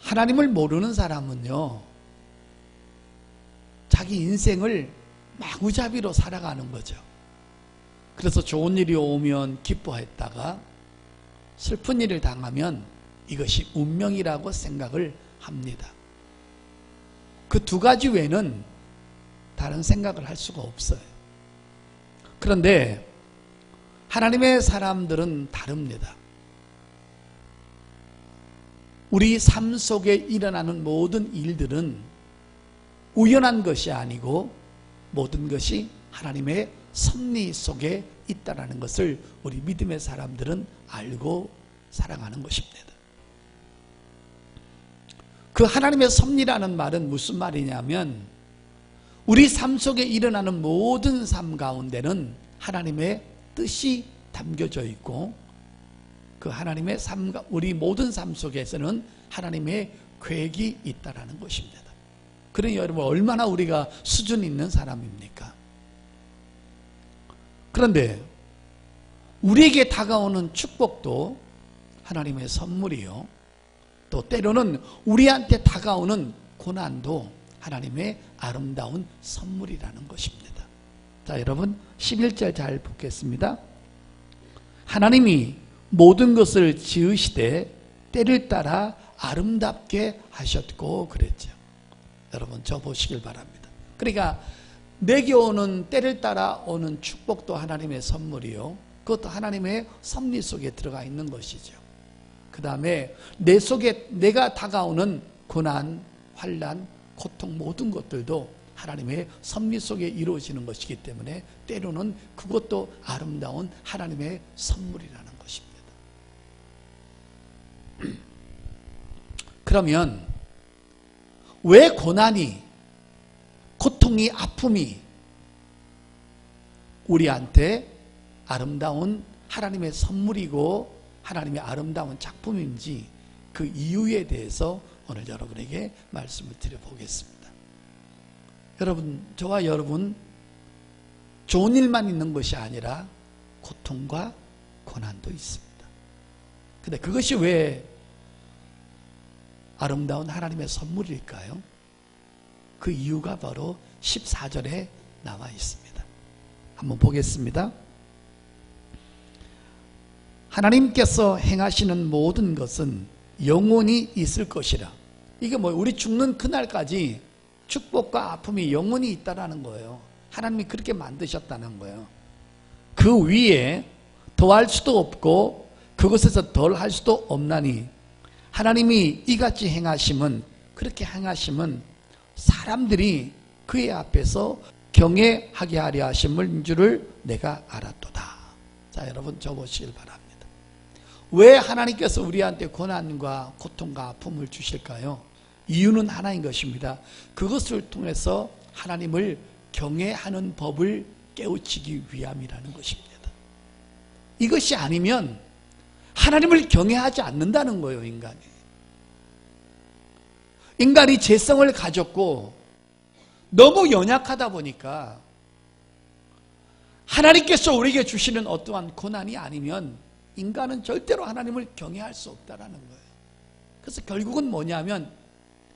하나님을 모르는 사람은요, 자기 인생을 마구잡이로 살아가는 거죠. 그래서 좋은 일이 오면 기뻐했다가 슬픈 일을 당하면 이것이 운명이라고 생각을 합니다. 그 두 가지 외에는 다른 생각을 할 수가 없어요. 그런데 하나님의 사람들은 다릅니다. 우리 삶 속에 일어나는 모든 일들은 우연한 것이 아니고 모든 것이 하나님의 섭리 속에 있다는 것을 우리 믿음의 사람들은 알고 살아가는 것입니다. 그 하나님의 섭리라는 말은 무슨 말이냐면 우리 삶 속에 일어나는 모든 삶 가운데는 하나님의 뜻이 담겨져 있고 그 하나님의 삶, 우리 모든 삶 속에서는 하나님의 계획이 있다는 것입니다. 그러니 여러분 얼마나 우리가 수준 있는 사람입니까? 그런데 우리에게 다가오는 축복도 하나님의 선물이요, 또 때로는 우리한테 다가오는 고난도 하나님의 아름다운 선물이라는 것입니다. 자, 여러분 11절 잘 보겠습니다. 하나님이 모든 것을 지으시되 때를 따라 아름답게 하셨고 그랬죠. 여러분 저 보시길 바랍니다. 그러니까 내게 오는 때를 따라 오는 축복도 하나님의 선물이요, 그것도 하나님의 섭리 속에 들어가 있는 것이죠. 그 다음에 내 속에 내가 다가오는 고난, 환난, 고통 모든 것들도 하나님의 섭리 속에 이루어지는 것이기 때문에 때로는 그것도 아름다운 하나님의 선물이라는 것입니다. 그러면 왜 고난이, 고통이, 아픔이 우리한테 아름다운 하나님의 선물이고 하나님의 아름다운 작품인지 그 이유에 대해서 오늘 여러분에게 말씀을 드려보겠습니다. 여러분, 저와 여러분 좋은 일만 있는 것이 아니라 고통과 고난도 있습니다. 근데 그것이 왜 아름다운 하나님의 선물일까요? 그 이유가 바로 14절에 나와 있습니다. 한번 보겠습니다. 하나님께서 행하시는 모든 것은 영원히 있을 것이라. 이게 뭐예요? 우리 죽는 그날까지 축복과 아픔이 영원히 있다라는 거예요. 하나님이 그렇게 만드셨다는 거예요. 그 위에 더할 수도 없고 그것에서 덜 할 수도 없나니 하나님이 이같이 행하심은, 그렇게 행하심은 사람들이 그의 앞에서 경외하게 하려 하심을 줄을 내가 알았도다. 자, 여러분 저 보시길 바랍니다. 왜 하나님께서 우리한테 고난과 고통과 아픔을 주실까요? 이유는 하나인 것입니다. 그것을 통해서 하나님을 경외하는 법을 깨우치기 위함이라는 것입니다. 이것이 아니면 하나님을 경외하지 않는다는 거예요. 인간이 죄성을 가졌고 너무 연약하다 보니까 하나님께서 우리에게 주시는 어떠한 고난이 아니면 인간은 절대로 하나님을 경외할 수 없다는 거예요. 그래서 결국은 뭐냐면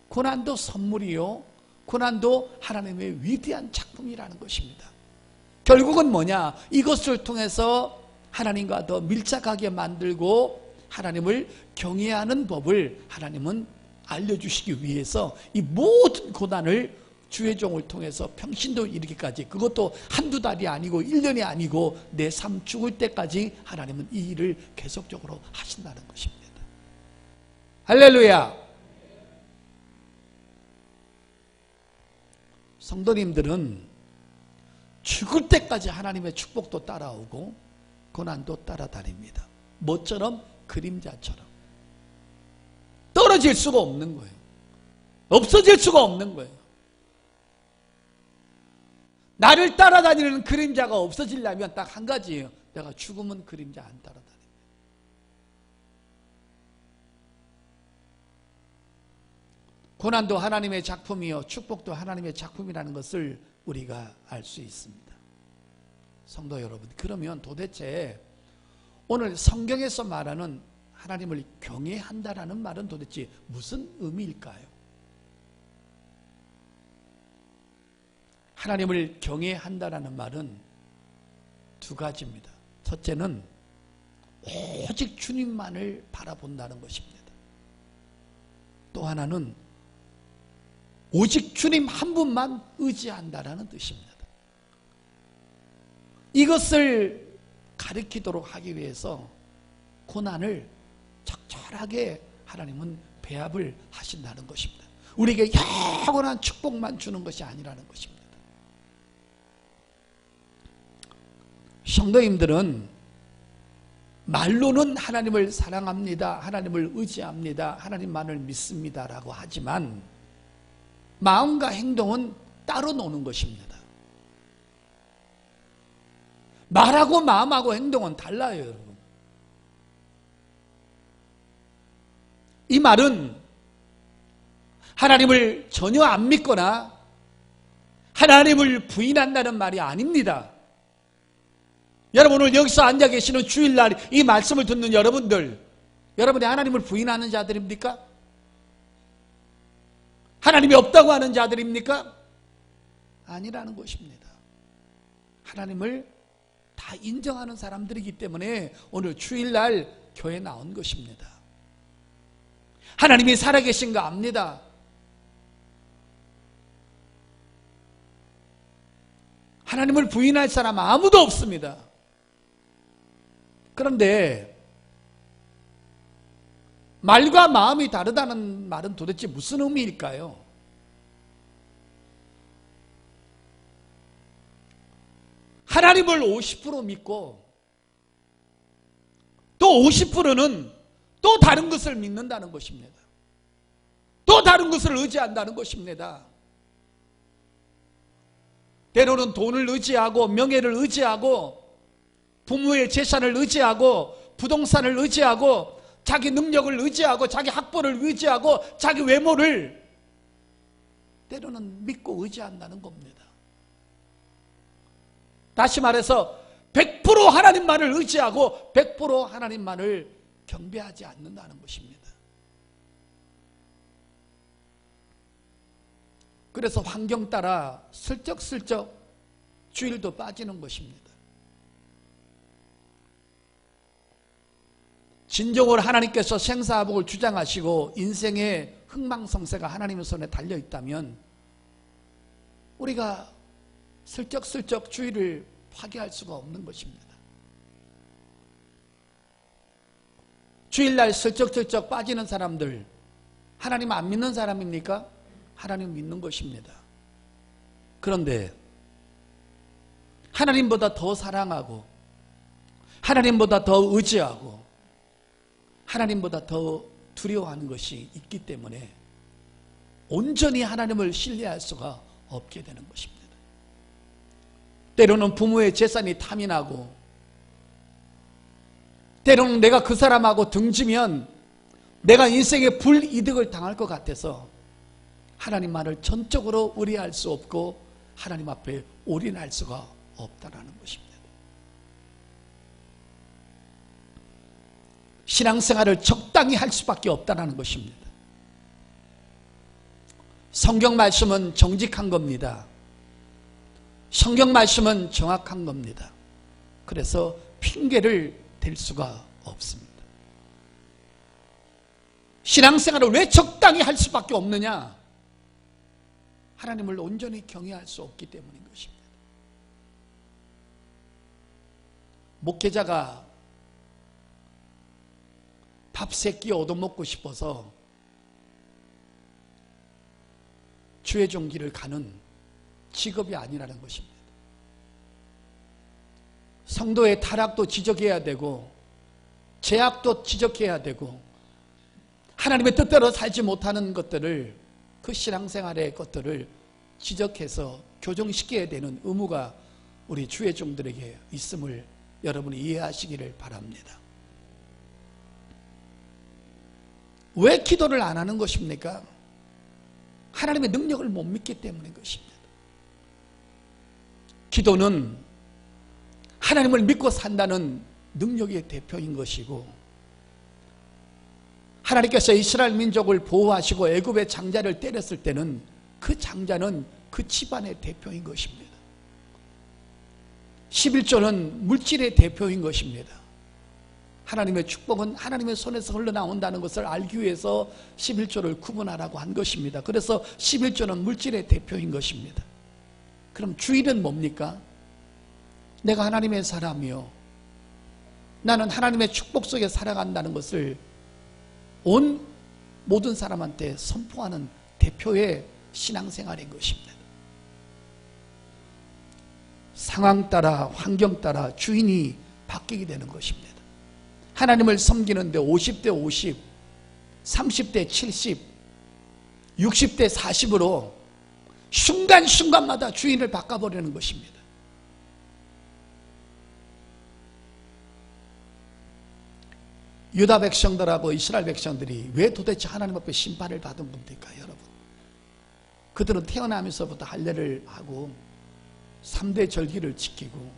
고난도 선물이요, 고난도 하나님의 위대한 작품이라는 것입니다. 결국은 뭐냐, 이것을 통해서 하나님과 더 밀착하게 만들고 하나님을 경외하는 법을 하나님은 알려주시기 위해서 이 모든 고난을 주의 종을 통해서 평신도 이르기까지, 그것도 한두 달이 아니고 1년이 아니고 내 삶 죽을 때까지 하나님은 이 일을 계속적으로 하신다는 것입니다. 할렐루야. 성도님들은 죽을 때까지 하나님의 축복도 따라오고 고난도 따라다닙니다. 뭐처럼? 그림자처럼. 떨어질 수가 없는 거예요. 없어질 수가 없는 거예요. 나를 따라다니는 그림자가 없어지려면 딱 한 가지예요. 내가 죽으면 그림자 안 따라다닙니다. 고난도 하나님의 작품이요, 축복도 하나님의 작품이라는 것을 우리가 알 수 있습니다. 성도 여러분, 그러면 도대체 오늘 성경에서 말하는 하나님을 경외한다라는 말은 도대체 무슨 의미일까요? 하나님을 경외한다라는 말은 두 가지입니다. 첫째는 오직 주님만을 바라본다는 것입니다. 또 하나는 오직 주님 한 분만 의지한다라는 뜻입니다. 이것을 가르치도록 하기 위해서 고난을 적절하게 하나님은 배합을 하신다는 것입니다. 우리에게 영원한 축복만 주는 것이 아니라는 것입니다. 성도님들은 말로는 하나님을 사랑합니다, 하나님을 의지합니다, 하나님만을 믿습니다라고 하지만 마음과 행동은 따로 노는 것입니다. 말하고 마음하고 행동은 달라요, 여러분. 이 말은 하나님을 전혀 안 믿거나 하나님을 부인한다는 말이 아닙니다. 여러분, 오늘 여기서 앉아 계시는 주일날 이 말씀을 듣는 여러분들, 여러분이 하나님을 부인하는 자들입니까? 하나님이 없다고 하는 자들입니까? 아니라는 것입니다. 하나님을 다 인정하는 사람들이기 때문에 오늘 주일날 교회에 나온 것입니다. 하나님이 살아계신 거 압니다. 하나님을 부인할 사람 아무도 없습니다. 그런데 말과 마음이 다르다는 말은 도대체 무슨 의미일까요? 하나님을 50% 믿고 또 50%는 또 다른 것을 믿는다는 것입니다. 또 다른 것을 의지한다는 것입니다. 때로는 돈을 의지하고 명예를 의지하고 부모의 재산을 의지하고 부동산을 의지하고 자기 능력을 의지하고 자기 학벌을 의지하고 자기 외모를 때로는 믿고 의지한다는 겁니다. 다시 말해서 100% 하나님만을 의지하고 100% 하나님만을 경배하지 않는다는 것입니다. 그래서 환경 따라 슬쩍슬쩍 주일도 빠지는 것입니다. 진정으로 하나님께서 생사화복을 주장하시고 인생의 흥망성쇠가 하나님의 손에 달려있다면 우리가 슬쩍슬쩍 주일을 파괴할 수가 없는 것입니다. 주일날 슬쩍슬쩍 빠지는 사람들, 하나님 안 믿는 사람입니까? 하나님 믿는 것입니다. 그런데 하나님보다 더 사랑하고 하나님보다 더 의지하고 하나님보다 더 두려워하는 것이 있기 때문에 온전히 하나님을 신뢰할 수가 없게 되는 것입니다. 때로는 부모의 재산이 탐이 나고 때로는 내가 그 사람하고 등지면 내가 인생에 불이득을 당할 것 같아서 하나님만을 전적으로 의뢰할 수 없고 하나님 앞에 올인할 수가 없다는 것입니다. 신앙생활을 적당히 할 수밖에 없다는 것입니다. 성경 말씀은 정직한 겁니다. 성경 말씀은 정확한 겁니다. 그래서 핑계를 댈 수가 없습니다. 신앙생활을 왜 적당히 할 수밖에 없느냐? 하나님을 온전히 경외할 수 없기 때문인 것입니다. 목회자가 밥 세 끼 얻어먹고 싶어서 주의 종기를 가는 직업이 아니라는 것입니다. 성도의 타락도 지적해야 되고 죄악도 지적해야 되고 하나님의 뜻대로 살지 못하는 것들을, 그 신앙생활의 것들을 지적해서 교정시켜야 되는 의무가 우리 주의 종들에게 있음을 여러분이 이해하시기를 바랍니다. 왜 기도를 안 하는 것입니까? 하나님의 능력을 못 믿기 때문인 것입니다. 기도는 하나님을 믿고 산다는 능력의 대표인 것이고 하나님께서 이스라엘 민족을 보호하시고 애굽의 장자를 때렸을 때는 그 장자는 그 집안의 대표인 것입니다. 11조는 물질의 대표인 것입니다. 하나님의 축복은 하나님의 손에서 흘러나온다는 것을 알기 위해서 11조를 구분하라고 한 것입니다. 그래서 11조는 물질의 대표인 것입니다. 그럼 주일은 뭡니까? 내가 하나님의 사람이요, 나는 하나님의 축복 속에 살아간다는 것을 온 모든 사람한테 선포하는 대표의 신앙생활인 것입니다. 상황 따라 환경 따라 주인이 바뀌게 되는 것입니다. 하나님을 섬기는데 50대 50, 30대 70, 60대 40으로 순간순간마다 주인을 바꿔버리는 것입니다. 유다 백성들하고 이스라엘 백성들이 왜 도대체 하나님 앞에 심판을 받은 겁니까, 여러분? 그들은 태어나면서부터 할례를 하고 3대 절기를 지키고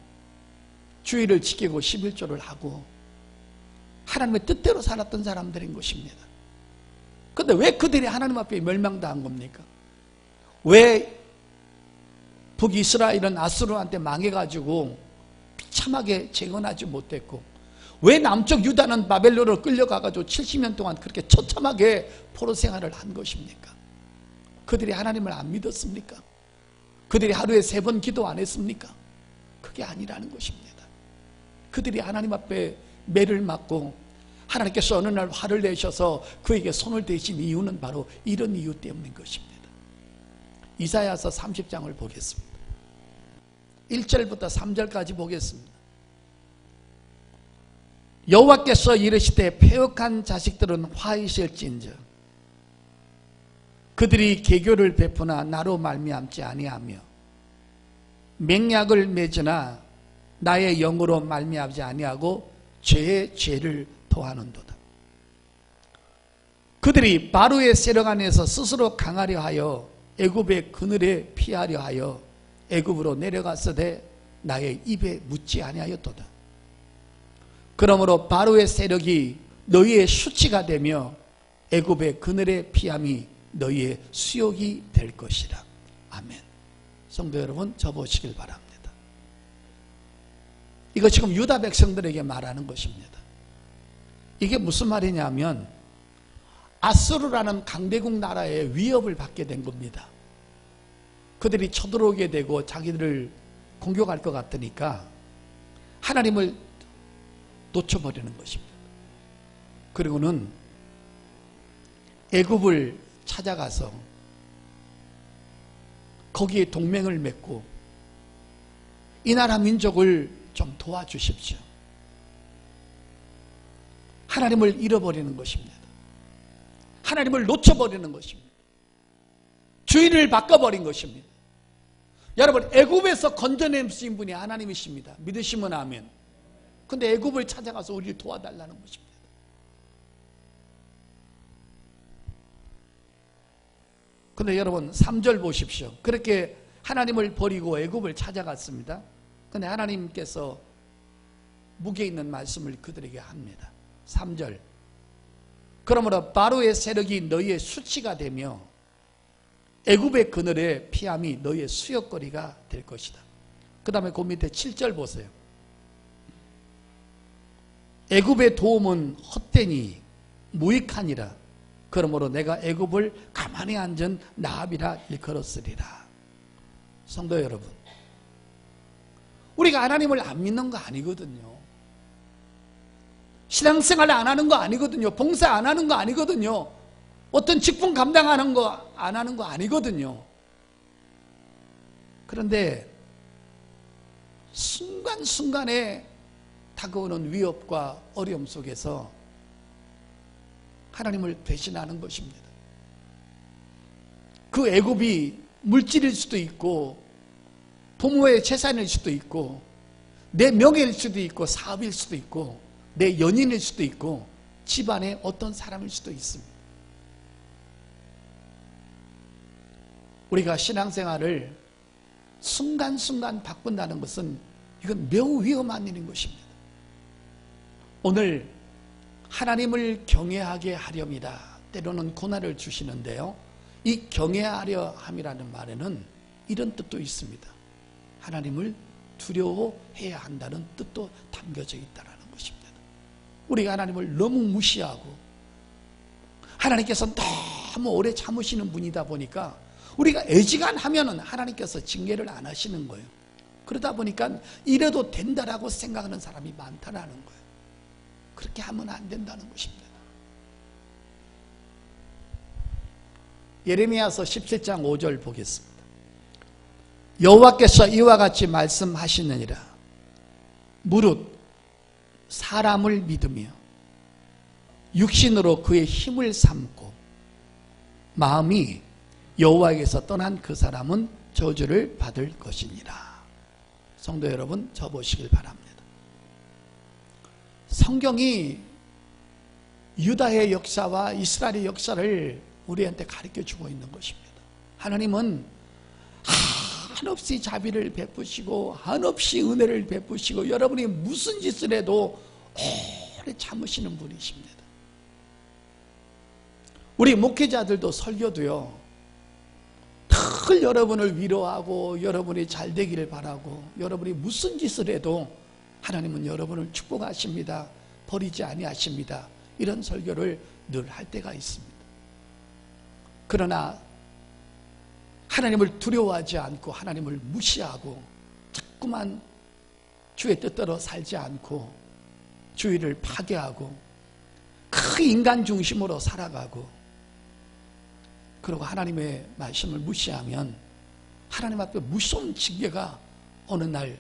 주일을 지키고 11조를 하고 하나님의 뜻대로 살았던 사람들인 것입니다. 그런데 왜 그들이 하나님 앞에 멸망당한 겁니까? 왜 북이스라엘은 아수르한테 망해가지고 비참하게 재건하지 못했고, 왜 남쪽 유다는 바벨론으로 끌려가가지고 70년 동안 그렇게 처참하게 포로 생활을 한 것입니까? 그들이 하나님을 안 믿었습니까? 그들이 하루에 3번 기도 안 했습니까? 그게 아니라는 것입니다. 그들이 하나님 앞에 매를 맞고 하나님께서 어느 날 화를 내셔서 그에게 손을 대신 이유는 바로 이런 이유 때문인 것입니다. 이사야서 30장을 보겠습니다. 1절부터 3절까지 보겠습니다. 여호와께서 이르시되 패역한 자식들은 화 있을진저 그들이 계교를 베푸나 나로 말미암지 아니하며 맹약을 맺으나 나의 영으로 말미암지 아니하고 죄의 죄를 토하는도다. 그들이 바로의 세력 안에서 스스로 강하려 하여 애굽의 그늘에 피하려 하여 애굽으로 내려갔으되 나의 입에 묻지 아니하였도다. 그러므로 바로의 세력이 너희의 수치가 되며 애굽의 그늘에 피함이 너희의 수욕이 될 것이라. 아멘. 성도 여러분, 접으시길 바랍니다. 이거 지금 유다 백성들에게 말하는 것입니다. 이게 무슨 말이냐면 아수르라는 강대국 나라의 위협을 받게 된 겁니다. 그들이 쳐들어오게 되고 자기들을 공격할 것 같으니까 하나님을 놓쳐버리는 것입니다. 그리고는 애굽을 찾아가서 거기에 동맹을 맺고 이 나라 민족을 좀 도와주십시오. 하나님을 잃어버리는 것입니다. 하나님을 놓쳐버리는 것입니다. 주인을 바꿔버린 것입니다. 여러분, 애굽에서 건져내신 분이 하나님이십니다. 믿으시면 아멘. 근데 애굽을 찾아가서 우리를 도와달라는 것입니다. 근데 여러분 3절 보십시오. 그렇게 하나님을 버리고 애굽을 찾아갔습니다. 근데 하나님께서 무게 있는 말씀을 그들에게 합니다. 3절. 그러므로 바로의 세력이 너희의 수치가 되며 애굽의 그늘에 피함이 너희의 수욕거리가 될 것이다. 그 다음에 그 밑에 7절 보세요. 애굽의 도움은 헛되니 무익하니라. 그러므로 내가 애굽을 가만히 앉은 나합이라 일컬었으리라. 성도 여러분, 우리가 하나님을 안 믿는 거 아니거든요. 신앙생활 안 하는 거 아니거든요. 봉사 안 하는 거 아니거든요. 어떤 직분 감당하는 거 안 하는 거 아니거든요. 그런데 순간순간에 다가오는 위협과 어려움 속에서 하나님을 배신하는 것입니다. 그 애굽이 물질일 수도 있고 부모의 재산일 수도 있고 내 명예일 수도 있고 사업일 수도 있고 내 연인일 수도 있고 집안의 어떤 사람일 수도 있습니다. 우리가 신앙생활을 순간순간 바꾼다는 것은 이건 매우 위험한 일인 것입니다. 오늘 하나님을 경외하게 하렵니다. 때로는 고난을 주시는데요, 이 경외하려 함이라는 말에는 이런 뜻도 있습니다. 하나님을 두려워해야 한다는 뜻도 담겨져 있다는 것입니다. 우리가 하나님을 너무 무시하고 하나님께서 너무 오래 참으시는 분이다 보니까 우리가 애지간하면은 하나님께서 징계를 안 하시는 거예요. 그러다 보니까 이래도 된다라고 생각하는 사람이 많다라는 거예요. 그렇게 하면 안 된다는 것입니다. 예레미야서 17장 5절 보겠습니다. 여호와께서 이와 같이 말씀하시느니라. 무릇 사람을 믿으며 육신으로 그의 힘을 삼고 마음이 여호와에게서 떠난 그 사람은 저주를 받을 것이니라. 성도 여러분, 저 보시길 바랍니다. 성경이 유다의 역사와 이스라엘의 역사를 우리한테 가르쳐주고 있는 것입니다. 하나님은 한없이 자비를 베푸시고 한없이 은혜를 베푸시고 여러분이 무슨 짓을 해도 오래 참으시는 분이십니다. 우리 목회자들도 설교도요, 늘 여러분을 위로하고 여러분이 잘 되기를 바라고 여러분이 무슨 짓을 해도 하나님은 여러분을 축복하십니다, 버리지 아니하십니다, 이런 설교를 늘 할 때가 있습니다. 그러나 하나님을 두려워하지 않고 하나님을 무시하고 자꾸만 주의 뜻대로 살지 않고 주의를 파괴하고 그 인간 중심으로 살아가고 그리고 하나님의 말씀을 무시하면 하나님 앞에 무서운 징계가 어느 날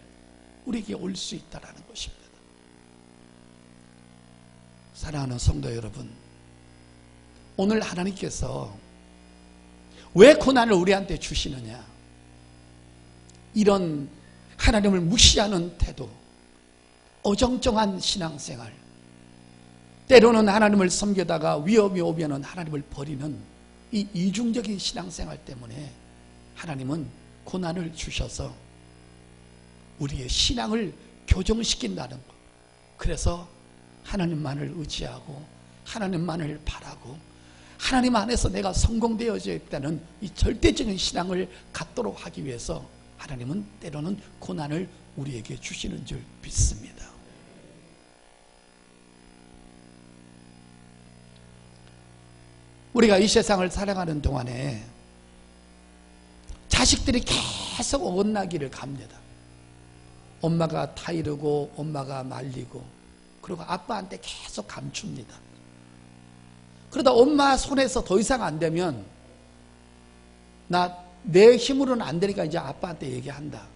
우리에게 올 수 있다는 것입니다. 사랑하는 성도 여러분, 오늘 하나님께서 왜 고난을 우리한테 주시느냐? 이런 하나님을 무시하는 태도, 어정쩡한 신앙생활, 때로는 하나님을 섬기다가 위험이 오면 하나님을 버리는 이 이중적인 신앙생활 때문에 하나님은 고난을 주셔서 우리의 신앙을 교정시킨다는 것. 그래서 하나님만을 의지하고 하나님만을 바라고 하나님 안에서 내가 성공되어져 있다는 이 절대적인 신앙을 갖도록 하기 위해서 하나님은 때로는 고난을 우리에게 주시는 줄 믿습니다. 우리가 이 세상을 살아가는 동안에 자식들이 계속 어긋나기를 갑니다. 엄마가 타이르고 엄마가 말리고 그리고 아빠한테 계속 감춥니다. 그러다 엄마 손에서 더 이상 안 되면 내 힘으로는 안 되니까 이제 아빠한테 얘기한다.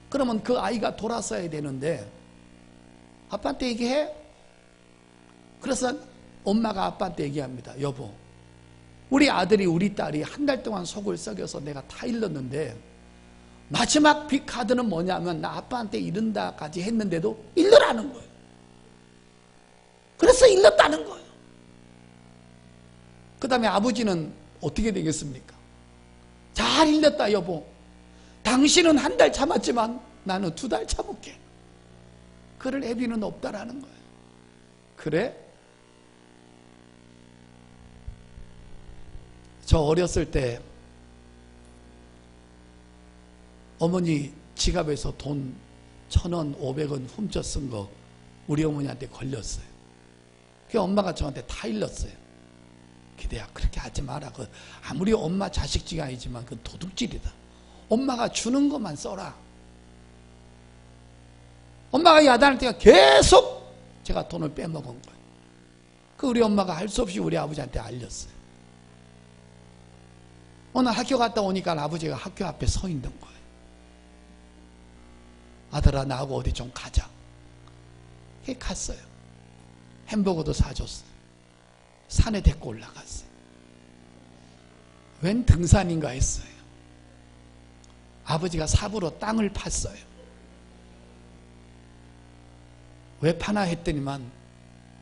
그러면 그 아이가 돌아서야 되는데 아빠한테 얘기해? 그래서 엄마가 아빠한테 얘기합니다. 여보, 우리 아들이 우리 딸이 한 달 동안 속을 썩여서 내가 다 일렀는데 마지막 빅 카드는 뭐냐면 나 아빠한테 이른다까지 했는데도 일러라는 거예요. 그래서 일렀다는 거예요. 그 다음에 아버지는 어떻게 되겠습니까? 잘 일렀다 여보. 당신은 한 달 참았지만 나는 2달 참을게. 그럴 애비는 없다라는 거예요. 그래? 저 어렸을 때 어머니 지갑에서 돈 1,000원, 500원 훔쳐 쓴 거 우리 어머니한테 걸렸어요. 그 엄마가 저한테 다 일렀어요. 기대야 그렇게 하지 마라. 그 아무리 엄마 자식지간이지만 그 도둑질이다. 엄마가 주는 것만 써라. 엄마가 야단할 때가 계속 제가 돈을 빼먹은 거예요. 그 우리 엄마가 할 수 없이 우리 아버지한테 알렸어요. 오늘 학교 갔다 오니까 아버지가 학교 앞에 서 있는 거예요. 아들아 나하고 어디 좀 가자. 그게 갔어요. 햄버거도 사줬어요. 산에 데리고 올라갔어요. 웬 등산인가 했어요. 아버지가 삽으로 땅을 팠어요. 왜 파나 했더니만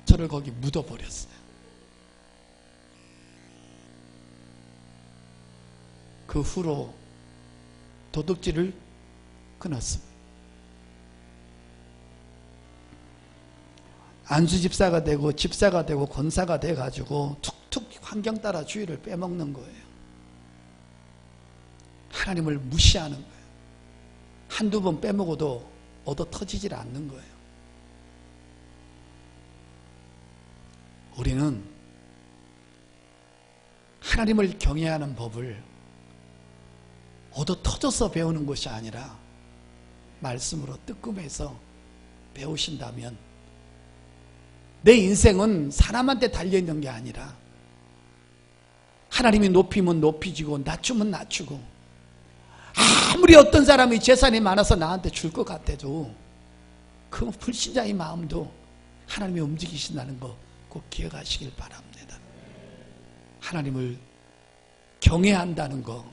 저를 거기 묻어버렸어요. 그 후로 도둑질을 끊었습니다. 안수 집사가 되고 집사가 되고 권사가 돼가지고 툭툭 환경 따라 주의를 빼먹는 거예요. 하나님을 무시하는 거예요. 한두 번 빼먹어도 얻어 터지질 않는 거예요. 우리는 하나님을 경외하는 법을 얻어 터져서 배우는 것이 아니라 말씀으로 뜨끔해서 배우신다면 내 인생은 사람한테 달려있는 게 아니라 하나님이 높이면 높이지고 낮추면 낮추고, 아무리 어떤 사람이 재산이 많아서 나한테 줄 것 같아도 그 불신자의 마음도 하나님이 움직이신다는 거 꼭 기억하시길 바랍니다. 하나님을 경외한다는 거,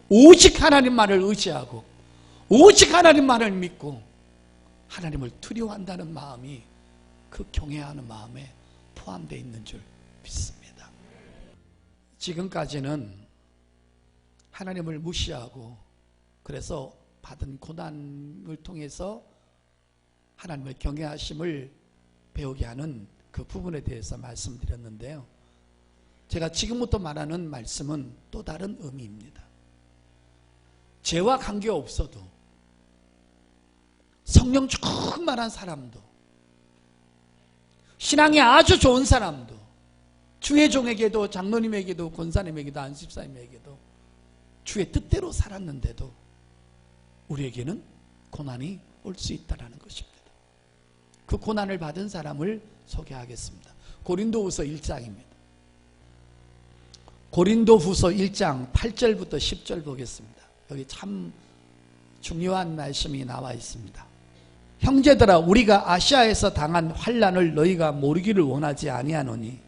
오직 하나님만을 의지하고 오직 하나님만을 믿고 하나님을 두려워한다는 마음이 그 경외하는 마음에 포함되어 있는 줄 믿습니다. 지금까지는 하나님을 무시하고 그래서 받은 고난을 통해서 하나님을 경외하심을 배우게 하는 그 부분에 대해서 말씀드렸는데요. 제가 지금부터 말하는 말씀은 또 다른 의미입니다. 죄와 관계없어도 성령 충만한 사람도, 신앙이 아주 좋은 사람도, 주의 종에게도 장로님에게도 권사님에게도 안수집사님에게도 주의 뜻대로 살았는데도 우리에게는 고난이 올 수 있다는 것입니다. 그 고난을 받은 사람을 소개하겠습니다. 고린도후서 1장입니다. 고린도후서 1장 8절부터 10절 보겠습니다. 여기 참 중요한 말씀이 나와 있습니다. 형제들아, 우리가 아시아에서 당한 환난을 너희가 모르기를 원하지 아니하노니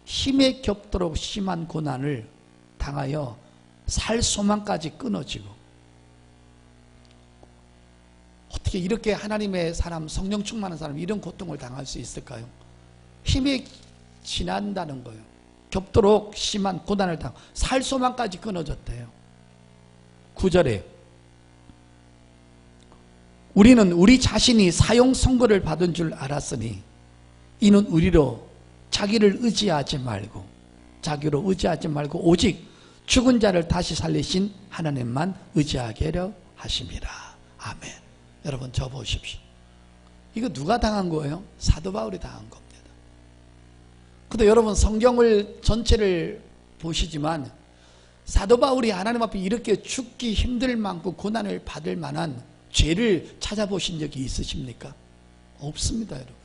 힘에 겹도록 심한 고난을 당하여 살 소망까지 끊어지고. 어떻게 이렇게 하나님의 사람, 성령 충만한 사람 이런 고통을 당할 수 있을까요? 힘이 지난다는 거예요. 겹도록 심한 고난을 당하고 살 소망까지 끊어졌대요. 9절에 우리는 우리 자신이 사형 선고를 받은 줄 알았으니 이는 우리로 자기를 의지하지 말고 오직 죽은 자를 다시 살리신 하나님만 의지하게 하려 하심이라. 아멘. 여러분 저 보십시오. 이거 누가 당한 거예요? 사도 바울이 당한 겁니다. 근데 여러분 성경을 전체를 보시지만 사도 바울이 하나님 앞에 이렇게 죽기 힘들 만큼 고난을 받을 만한 죄를 찾아보신 적이 있으십니까? 없습니다, 여러분.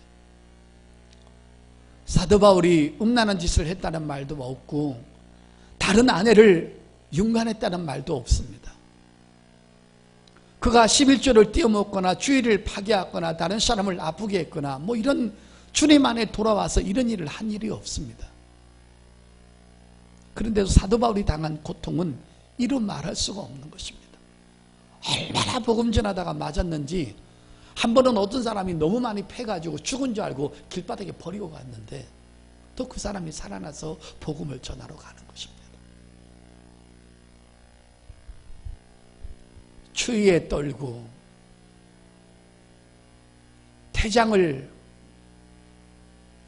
사도 바울이 음란한 짓을 했다는 말도 없고 다른 아내를 융간했다는 말도 없습니다. 그가 11조를 띄어먹거나 주의를 파괴했거나 다른 사람을 아프게 했거나 뭐 이런 주님 안에 돌아와서 이런 일을 한 일이 없습니다. 그런데도 사도 바울이 당한 고통은 이루 말할 수가 없는 것입니다. 얼마나 복음 전하다가 맞았는지 한 번은 어떤 사람이 너무 많이 패가지고 죽은 줄 알고 길바닥에 버리고 갔는데 또 그 사람이 살아나서 복음을 전하러 가는 것입니다. 추위에 떨고 태장을,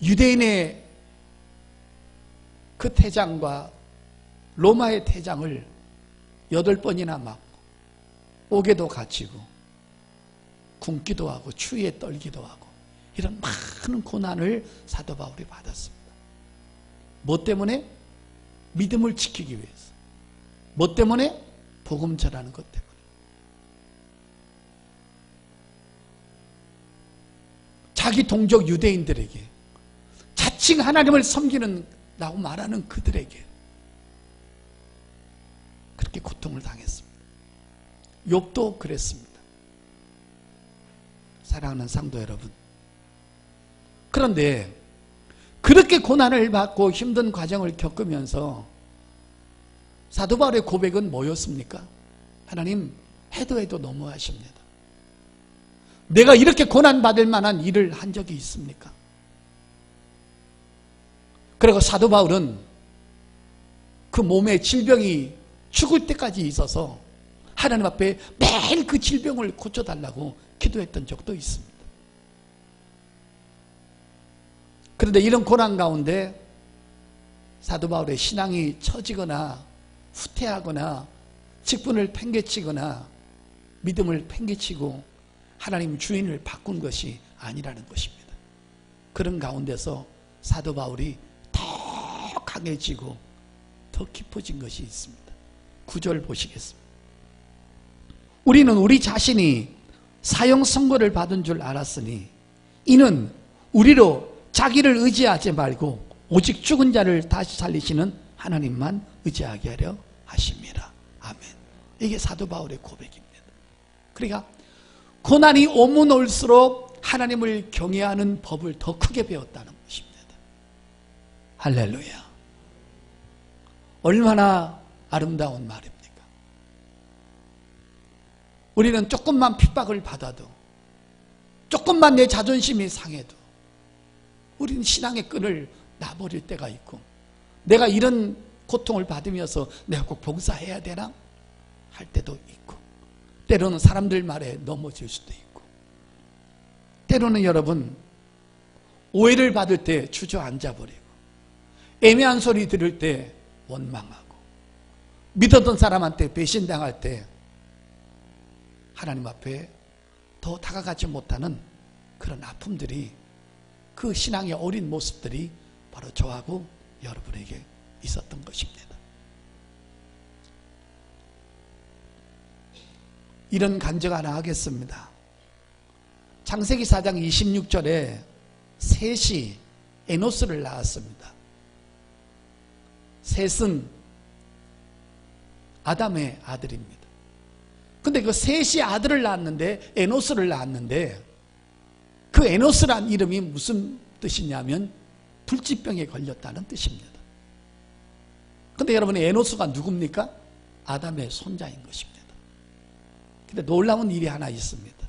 유대인의 그 태장과 로마의 태장을 8번이나 맞고 옥에도 갇히고 굶기도 하고 추위에 떨기도 하고 이런 많은 고난을 사도 바울이 받았습니다. 뭐 때문에? 믿음을 지키기 위해서. 뭐 때문에? 복음 전하는 것 때문에. 자기 동족 유대인들에게, 자칭 하나님을 섬기는다고 말하는 그들에게 그렇게 고통을 당했습니다. 욥도 그랬습니다. 사랑하는 상도 여러분, 그런데 그렇게 고난을 받고 힘든 과정을 겪으면서 사도 바울의 고백은 뭐였습니까? 하나님, 해도 너무하십니다. 내가 이렇게 고난받을 만한 일을 한 적이 있습니까? 그리고 사도 바울은 그 몸에 질병이 죽을 때까지 있어서 하나님 앞에 매일 그 질병을 고쳐달라고 기도했던 적도 있습니다. 그런데 이런 고난 가운데 사도 바울의 신앙이 처지거나 후퇴하거나 직분을 팽개치거나 믿음을 팽개치고 하나님 주인을 바꾼 것이 아니라는 것입니다. 그런 가운데서 사도 바울이 더 강해지고 더 깊어진 것이 있습니다. 9절 보시겠습니다. 우리는 우리 자신이 사형 선고를 받은 줄 알았으니 이는 우리로 자기를 의지하지 말고 오직 죽은 자를 다시 살리시는 하나님만 의지하게 하려 하심이라. 아멘. 이게 사도 바울의 고백입니다. 그러니까 고난이 오면 올수록 하나님을 경외하는 법을 더 크게 배웠다는 것입니다. 할렐루야. 얼마나 아름다운 말입니까? 우리는 조금만 핍박을 받아도, 조금만 내 자존심이 상해도 우리는 신앙의 끈을 놔버릴 때가 있고, 내가 이런 고통을 받으면서 내가 꼭 봉사해야 되나? 할 때도 있고, 때로는 사람들 말에 넘어질 수도 있고, 때로는 여러분 오해를 받을 때 주저앉아버리고, 애매한 소리 들을 때 원망하고, 믿었던 사람한테 배신당할 때 하나님 앞에 더 다가가지 못하는 그런 아픔들이, 그 신앙의 어린 모습들이 바로 저하고 여러분에게 있었던 것입니다. 이런 간증 하나 하겠습니다. 창세기 4장 26절에 셋이 에노스를 낳았습니다. 셋은 아담의 아들입니다. 근데 그 셋이 아들을 낳았는데, 에노스를 낳았는데, 그 에노스란 이름이 무슨 뜻이냐면 불치병에 걸렸다는 뜻입니다. 근데 여러분, 에노스가 누굽니까? 아담의 손자인 것입니다. 근데 놀라운 일이 하나 있습니다.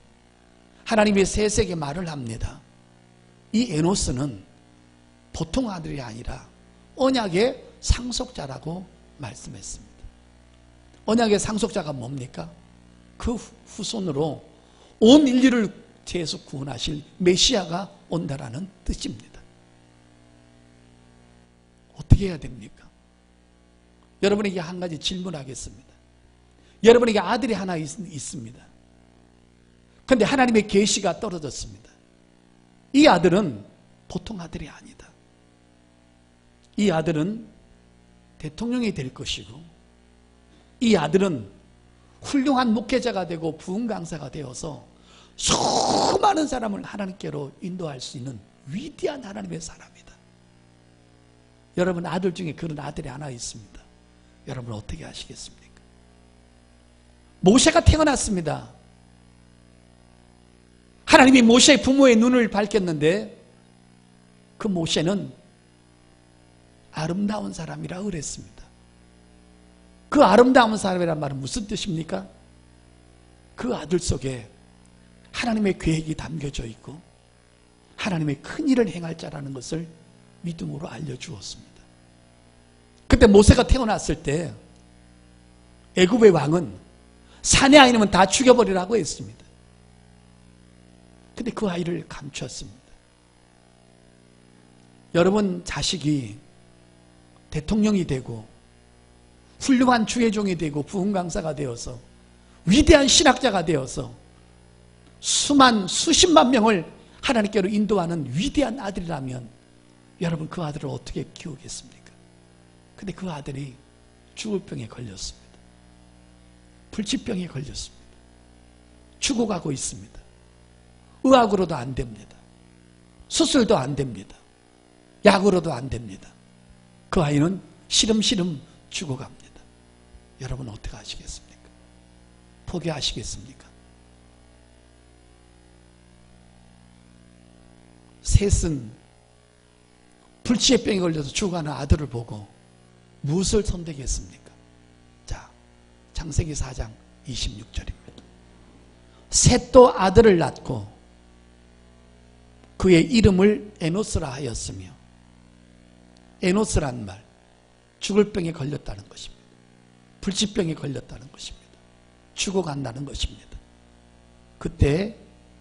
하나님이 셋에게 말을 합니다. 이 에노스는 보통 아들이 아니라 언약의 상속자라고 말씀했습니다. 언약의 상속자가 뭡니까? 그 후손으로 온 인류를 죄에서 구원하실 메시아가 온다라는 뜻입니다. 어떻게 해야 됩니까? 여러분에게 한 가지 질문하겠습니다. 여러분에게 아들이 하나 있습니다. 그런데 하나님의 계시가 떨어졌습니다. 이 아들은 보통 아들이 아니다. 이 아들은 대통령이 될 것이고, 이 아들은 훌륭한 목회자가 되고 부흥 강사가 되어서 수많은 사람을 하나님께로 인도할 수 있는 위대한 하나님의 사람이다. 여러분, 아들 중에 그런 아들이 하나 있습니다. 여러분 어떻게 하시겠습니까? 모세가 태어났습니다. 하나님이 모세의 부모의 눈을 밝혔는데, 그 모세는 아름다운 사람이라 그랬습니다. 그 아름다운 사람이란 말은 무슨 뜻입니까? 그 아들 속에 하나님의 계획이 담겨져 있고 하나님의 큰 일을 행할 자라는 것을 믿음으로 알려주었습니다. 그때 모세가 태어났을 때 애굽의 왕은 사내 아이는 다 죽여버리라고 했습니다. 근데 그 아이를 감추었습니다. 여러분 자식이 대통령이 되고 훌륭한 주의종이 되고 부흥 강사가 되어서 위대한 신학자가 되어서 수십만 명을 하나님께로 인도하는 위대한 아들이라면 여러분 그 아들을 어떻게 키우겠습니까? 근데 그 아들이 죽을 병에 걸렸습니다. 불치병에 걸렸습니다. 죽어가고 있습니다. 의학으로도 안 됩니다. 수술도 안 됩니다. 약으로도 안 됩니다. 그 아이는 시름시름 죽어갑니다. 여러분 어떻게 하시겠습니까? 포기하시겠습니까? 셋은 불치의 병에 걸려서 죽어가는 아들을 보고 무엇을 선택했습니까? 자, 창세기 4장 26절입니다. 셋도 아들을 낳고 그의 이름을 에노스라 하였으며, 에노스란 말, 죽을 병에 걸렸다는 것입니다. 불치병에 걸렸다는 것입니다. 죽어간다는 것입니다. 그때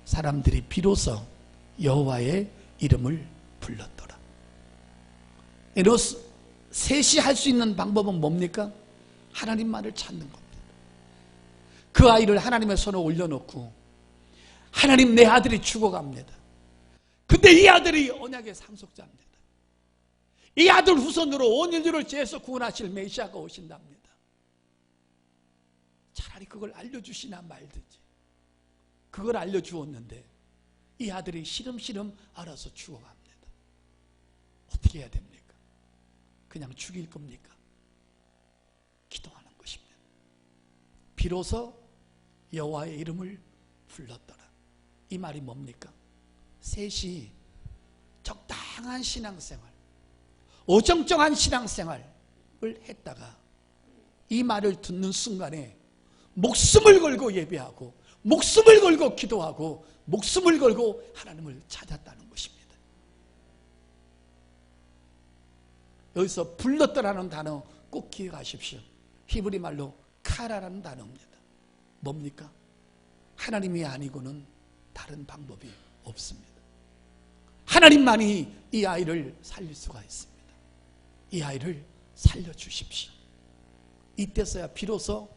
사람들이 비로소 여호와의 이름을 불렀더라. 에노스 셋이 할 수 있는 방법은 뭡니까? 하나님만을 찾는 겁니다. 그 아이를 하나님의 손에 올려놓고 하나님, 내 아들이 죽어갑니다. 근데 이 아들이 언약의 상속자입니다. 이 아들 후손으로 온 인류를 죄에서 구원하실 메시아가 오신답니다. 차라리 그걸 알려주시나 말든지. 그걸 알려주었는데 이 아들이 시름시름 알아서 죽어갑니다. 어떻게 해야 됩니까? 그냥 죽일 겁니까? 기도하는 것입니다. 비로소 여호와의 이름을 불렀더라. 이 말이 뭡니까? 셋이 적당한 신앙생활, 어정쩡한 신앙생활을 했다가 이 말을 듣는 순간에 목숨을 걸고 예배하고 목숨을 걸고 기도하고 목숨을 걸고 하나님을 찾았다는 것입니다. 여기서 불렀더라는 단어 꼭 기억하십시오. 히브리 말로 카라라는 단어입니다. 뭡니까? 하나님이 아니고는 다른 방법이 없습니다. 하나님만이 이 아이를 살릴 수가 있습니다. 이 아이를 살려주십시오. 이때서야 비로소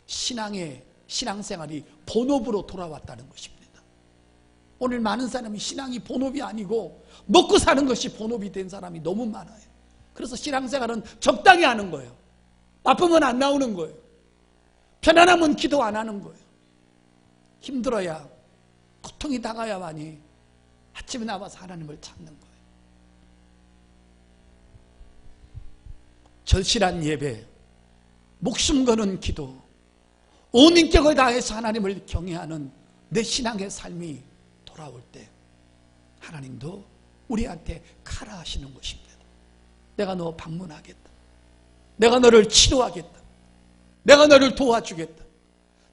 신앙생활이 본업으로 돌아왔다는 것입니다. 오늘 많은 사람이 신앙이 본업이 아니고 먹고 사는 것이 본업이 된 사람이 너무 많아요. 그래서 신앙생활은 적당히 하는 거예요. 바쁘면 안 나오는 거예요. 편안하면 기도 안 하는 거예요. 힘들어야, 고통이 다가야만이 아침에 나와서 하나님을 찾는 거예요. 절실한 예배, 목숨 거는 기도, 온 인격을 다해서 하나님을 경외하는 내 신앙의 삶이 돌아올 때 하나님도 우리한테 카라 하시는 것입니다. 내가 너 방문하겠다. 내가 너를 치료하겠다. 내가 너를 도와주겠다.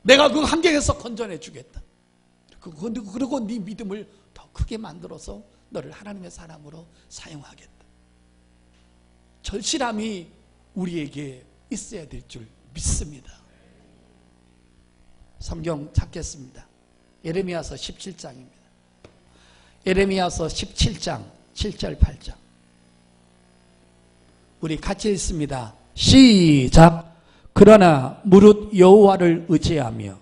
내가 그 환경에서 건져내 주겠다. 그리고 네 믿음을 더 크게 만들어서 너를 하나님의 사람으로 사용하겠다. 절실함이 우리에게 있어야 될 줄 믿습니다. 성경 찾겠습니다. 예레미야서 17장입니다. 예레미야서 17장 7절 8절 우리 같이 읽습니다. 시작. 그러나 무릇 여호와를 의지하며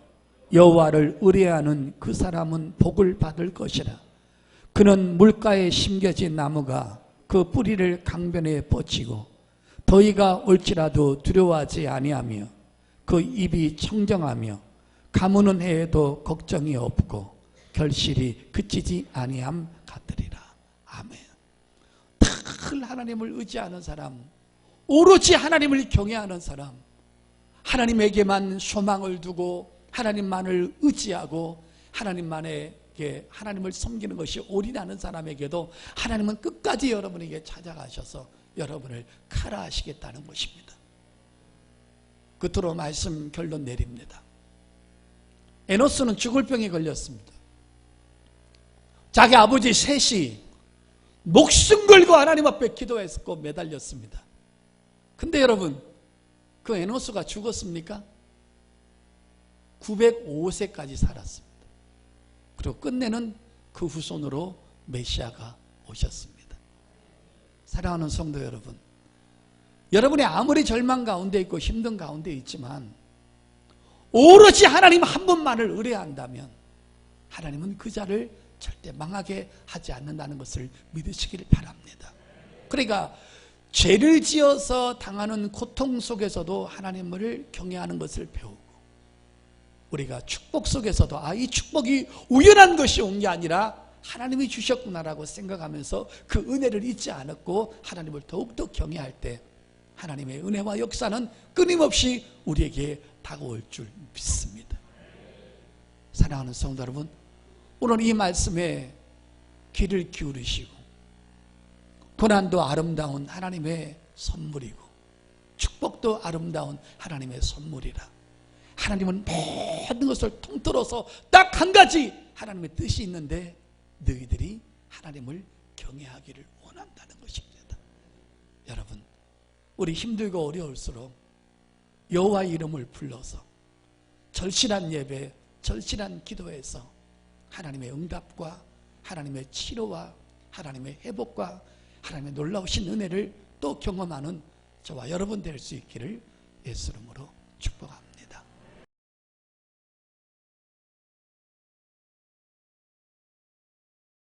여호와를 의뢰하는 그 사람은 복을 받을 것이라. 그는 물가에 심겨진 나무가 그 뿌리를 강변에 뻗치고 더위가 올지라도 두려워하지 아니하며 그 입이 청정하며 가무는 해에도 걱정이 없고 결실이 그치지 아니함 같으리라. 아멘. 늘 하나님을 의지하는 사람, 오로지 하나님을 경외하는 사람, 하나님에게만 소망을 두고 하나님만을 의지하고 하나님을 섬기는 것이 올인하는 사람에게도 하나님은 끝까지 여러분에게 찾아가셔서 여러분을 카라하시겠다는 것입니다. 끝으로 말씀 결론 내립니다. 에노스는 죽을 병에 걸렸습니다. 자기 아버지 셋이 목숨 걸고 하나님 앞에 기도했고 매달렸습니다. 근데 여러분, 그 에노스가 죽었습니까? 905세까지 살았습니다. 그리고 끝내는 그 후손으로 메시아가 오셨습니다. 사랑하는 성도 여러분, 여러분이 아무리 절망 가운데 있고 힘든 가운데 있지만 오로지 하나님 한 분만을 의뢰한다면 하나님은 그 자를 절대 망하게 하지 않는다는 것을 믿으시길 바랍니다. 그러니까 죄를 지어서 당하는 고통 속에서도 하나님을 경외하는 것을 배우고, 우리가 축복 속에서도 이 축복이 우연한 것이 온 게 아니라 하나님이 주셨구나라고 생각하면서 그 은혜를 잊지 않았고 하나님을 더욱더 경외할 때 하나님의 은혜와 역사는 끊임없이 우리에게 다가올 줄 믿습니다. 사랑하는 성도 여러분, 오늘 이 말씀에 귀를 기울이시고, 고난도 아름다운 하나님의 선물이고 축복도 아름다운 하나님의 선물이라. 하나님은 모든 것을 통틀어서 딱 한 가지 하나님의 뜻이 있는데 너희들이 하나님을 경외하기를 원한다는 것입니다. 여러분, 우리 힘들고 어려울수록 여호와의 이름을 불러서 절실한 예배, 절실한 기도에서 하나님의 응답과 하나님의 치료와 하나님의 회복과 하나님의 놀라우신 은혜를 또 경험하는 저와 여러분 될 수 있기를 예수 이름으로 축복합니다.